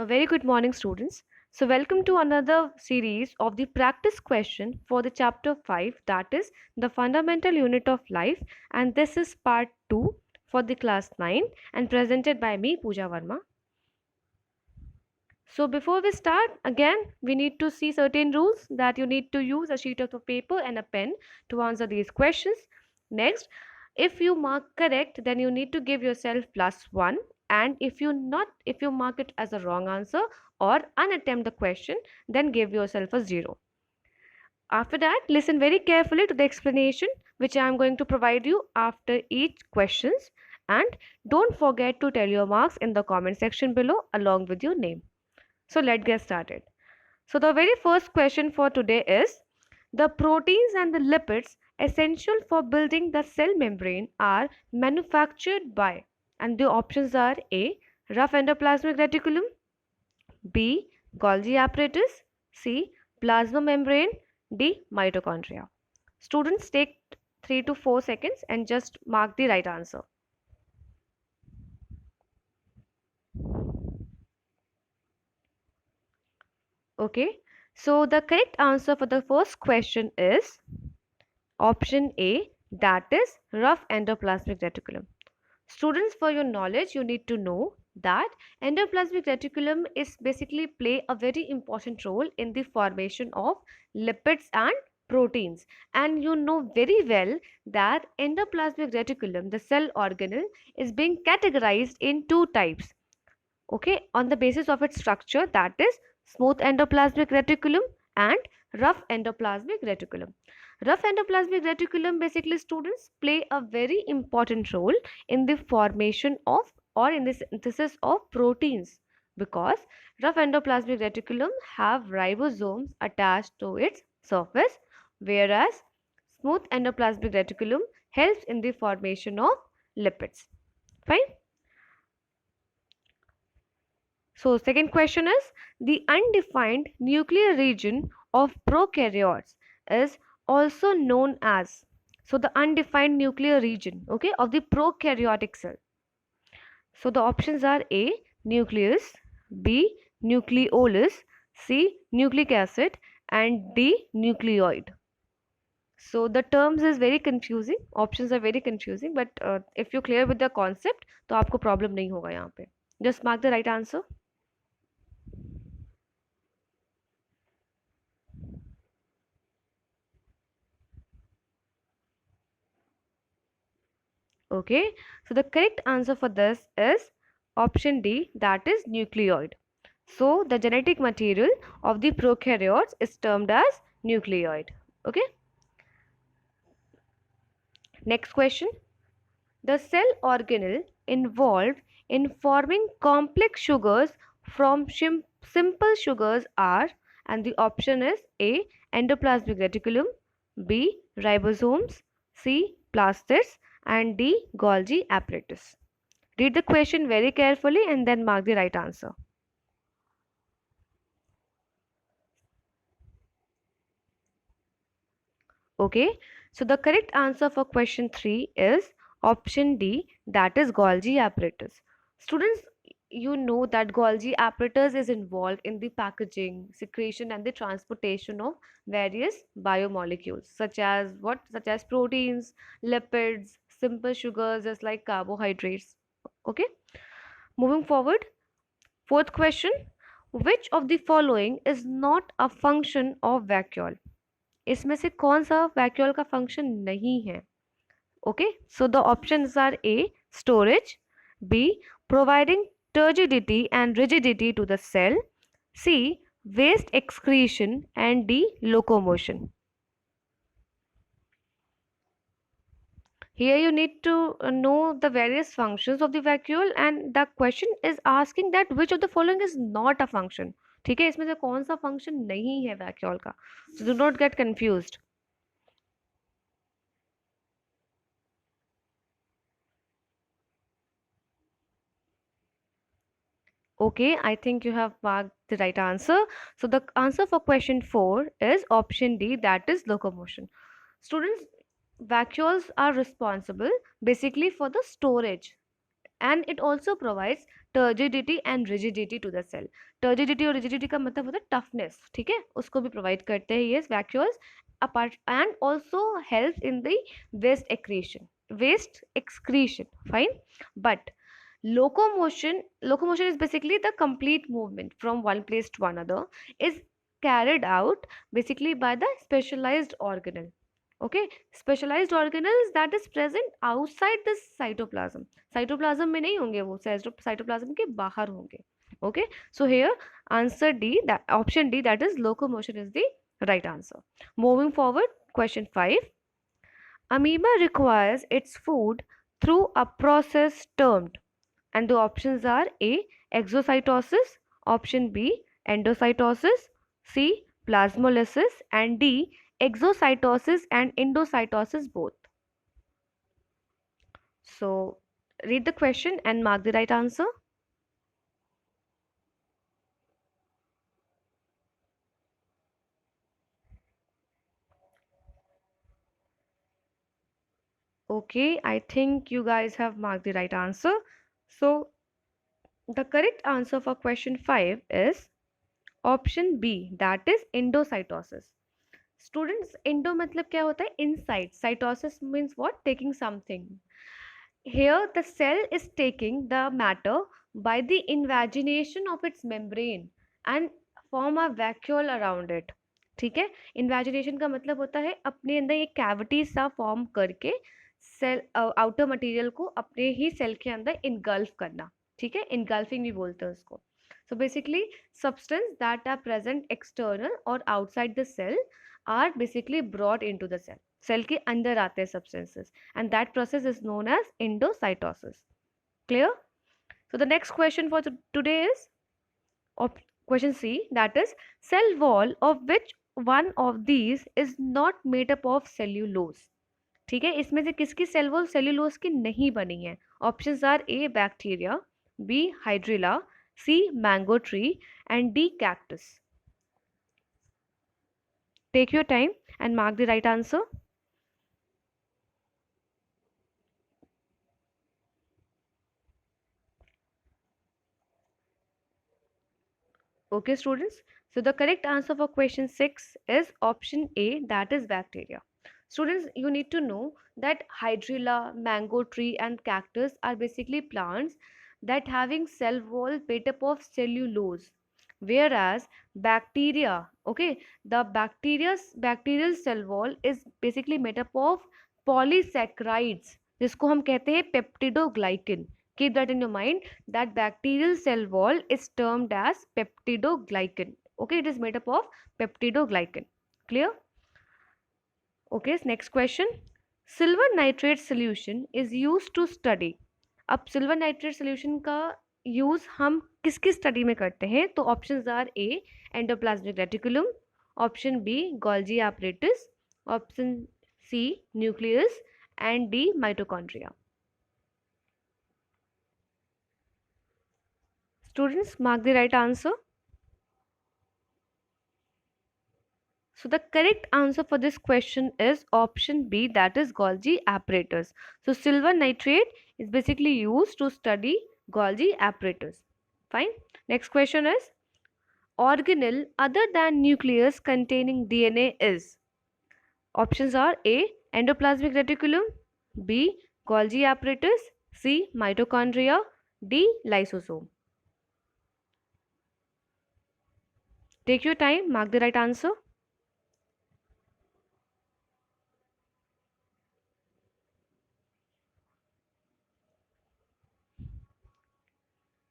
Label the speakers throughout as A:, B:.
A: A very good morning, students. So, welcome to another series of the practice question for the chapter 5, that is the fundamental unit of life. And this is part 2 for the class 9 and presented by me, Pooja Verma. So, before we start, again, we need to see certain rules that you need to use a sheet of paper and a pen to answer these questions. Next, if you mark correct, then you need to give yourself +1, and if you mark it as a wrong answer or unattempt the question, then give yourself a 0. After that, listen very carefully to the explanation which I am going to provide you after each questions, and don't forget to tell your marks in the comment section below along with your name. So let's get started. So the very first question for today is, the proteins and the lipids essential for building the cell membrane are manufactured by, and the options are A, rough endoplasmic reticulum, B, Golgi apparatus, C, plasma membrane, D, mitochondria. Students, take 3 to 4 seconds and just mark the right answer. Okay, so the correct answer for the first question is option A, that is rough endoplasmic reticulum. Students, for your knowledge, you need to know that endoplasmic reticulum is basically play a very important role in the formation of lipids and proteins. And you know very well that endoplasmic reticulum, the cell organelle, is being categorized in two types. Okay, on the basis of its structure, that is smooth endoplasmic reticulum and rough endoplasmic reticulum. Rough endoplasmic reticulum, basically, students, play a very important role in the formation of or in the synthesis of proteins, because rough endoplasmic reticulum have ribosomes attached to its surface, whereas smooth endoplasmic reticulum helps in the formation of lipids. Fine. So second question is, the undefined nuclear region of prokaryotes is also known as, so the undefined nuclear region, okay, of the prokaryotic cell. So the options are A, nucleus, B, nucleolus, C, nucleic acid, and D, nucleoid. So the terms is very confusing, options are very confusing, but if you clear with the concept, तो आपको problem नहीं होगा यहाँ पे. Just mark the right answer. Okay, so the correct answer for this is option D, that is nucleoid. So the genetic material of the prokaryotes is termed as nucleoid. Okay. Next question. The cell organelle involved in forming complex sugars from simple sugars are, and the option is A, endoplasmic reticulum, B, ribosomes, C, plastids, and D, Golgi apparatus. Read the question very carefully and then mark the right answer. Okay, so the correct answer for question 3 is option D, that is Golgi apparatus. Students, you know that Golgi apparatus is involved in the packaging, secretion, and the transportation of various biomolecules, such as proteins, lipids, simple sugars, just like carbohydrates. Okay, moving forward. Fourth question, which of the following is not a function of vacuole? इसमें से कौन सा vacuole का function नहीं है? Okay, so the options are A, storage, B, providing turgidity and rigidity to the cell, C, waste excretion, and D, locomotion. Here you need to know the various functions of the vacuole, and the question is asking that which of the following is not a function. ठीक है, इसमें से कौन सा function नहीं है vacuole का? So do not get confused. Okay, I think you have marked the right answer. So the answer for question 4 is option D, that is locomotion. Students, vacuoles are responsible basically for the storage, and it also provides turgidity and rigidity to the cell. Turgidity और rigidity का मतलब होता है toughness, ठीक है, उसको भी provide करते हैं ये vacuoles. Apart and also help in the waste excretion, fine. But locomotion is basically the complete movement from one place to another, is carried out basically by the specialized organelle. Okay, specialized organelles that is present outside the cytoplasm. Cytoplasm में नहीं होंगे वो, cytoplasm के बाहर होंगे. Okay, so here answer D, that option D, that is locomotion, is the right answer. Moving forward, question 5. Amoeba requires its food through a process termed, and the options are A, exocytosis, option B, endocytosis, C, plasmolysis, and D, exocytosis and endocytosis both. So read the question and mark the right answer. Okay, I think you guys have marked the right answer. So the correct answer for question 5 is option B, that is endocytosis. Students, endo मतलब क्या होता है? Inside. Cytosis means what? Taking something. Here the cell is taking the matter by the invagination of its membrane and form a vacuole around it. ठीक है, invagination का मतलब होता है अपने अंदर एक कैविटी सा फॉर्म करके सेल आउटर मटेरियल को अपने ही सेल के अंदर इनगल्फ करना. ठीक है, इनगल्फिंग भी बोलते हैं उसको. So basically substance that are present external or outside the cell are basically brought into the cell. Cell के अंदर आते हैं substances, and that process is known as endocytosis. Clear? So the next question for today is question C, that is cell wall of which one of these is not made up of cellulose. ठीक है, इसमें से किसकी cell wall cellulose की नहीं बनी है? Options are A bacteria, B hydrilla, C mango tree and D cactus. Take your time and mark the right answer. Okay, students. So the correct answer for question 6 is option A, that is bacteria. Students, you need to know that hydrilla, mango tree and cactus are basically plants that having cell wall made up of cellulose. Whereas bacteria, okay, the bacterial cell wall is basically made up of polysaccharides, जिसको हम कहते हैं peptidoglycan. Keep that in your mind, that bacterial cell wall is termed as peptidoglycan. Okay, it is made up of peptidoglycan. Clear? Okay, next question. Silver nitrate solution is used to study. अब silver nitrate solution का use हम किसकी study में करते हैं? तो options are A endoplasmic reticulum, option B Golgi apparatus, option C nucleus and D mitochondria. Students, mark the right answer. So the correct answer for this question is option B, that is Golgi apparatus. So silver nitrate is basically used to study Golgi apparatus. Fine. Next question is organelle other than nucleus containing DNA is. Options are A, endoplasmic reticulum, B, Golgi apparatus, C, mitochondria, D, lysosome. Take your time, mark the right answer.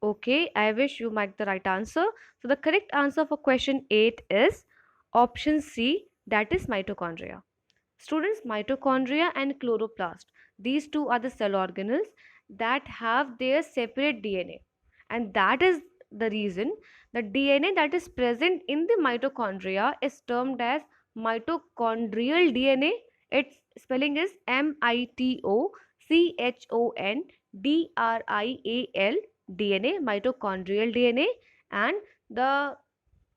A: Okay, I wish you marked the right answer. So the correct answer for question 8 is option C, that is mitochondria. Students, mitochondria and chloroplast, these two are the cell organelles that have their separate DNA, and that is the reason the DNA that is present in the mitochondria is termed as mitochondrial DNA. Its spelling is mitochondrial DNA, mitochondrial DNA, and the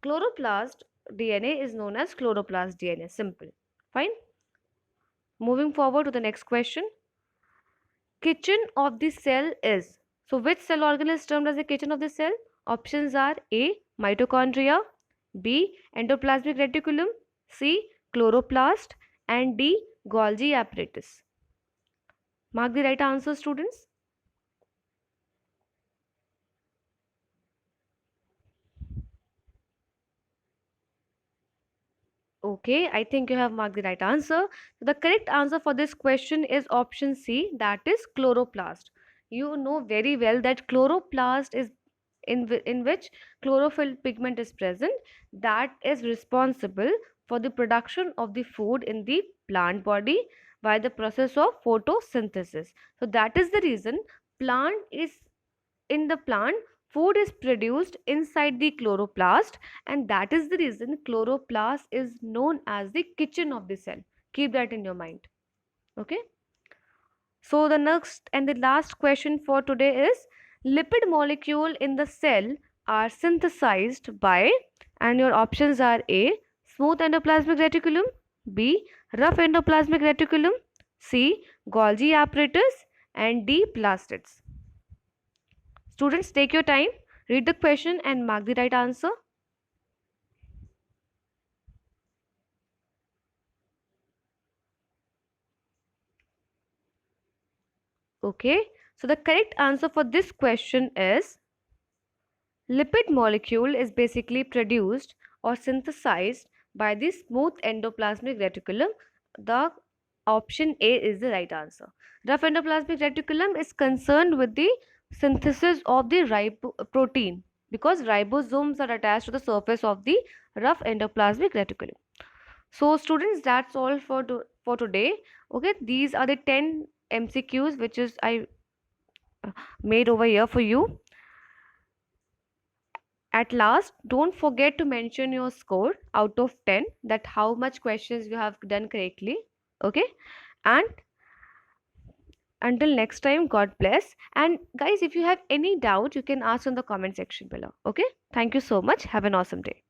A: chloroplast DNA is known as chloroplast DNA. Simple. Fine. Moving forward to the next question. Kitchen of the cell is. So which cell organ is termed as the kitchen of the cell? Options are A. Mitochondria, B. Endoplasmic reticulum, C. Chloroplast, and D. Golgi apparatus. Mark the right answer, students. Okay, I think you have marked the right answer. The correct answer for this question is option C, that is chloroplast. You know very well that chloroplast is in which chlorophyll pigment is present, that is responsible for the production of the food in the plant body by the process of photosynthesis. So that is the reason plant is in the plant, food is produced inside the chloroplast, and that is the reason chloroplast is known as the kitchen of the cell. Keep that in your mind. Okay. So the next and the last question for today is, lipid molecule in the cell are synthesized by, and your options are A. Smooth endoplasmic reticulum, B. Rough endoplasmic reticulum, C. Golgi apparatus, and D. Plastids. Students, take your time, read the question and mark the right answer. Okay, so the correct answer for this question is, lipid molecule is basically produced or synthesized by the smooth endoplasmic reticulum. The option A is the right answer. Rough endoplasmic reticulum is concerned with the synthesis of the protein, because ribosomes are attached to the surface of the rough endoplasmic reticulum. So students, that's all for today. Okay, these are the 10 MCQs which is I made over here for you. At last, don't forget to mention your score out of 10, that how much questions you have done correctly. Okay, and until next time, God bless. And guys, if you have any doubt, you can ask in the comment section below. Okay, thank you so much. Have an awesome day.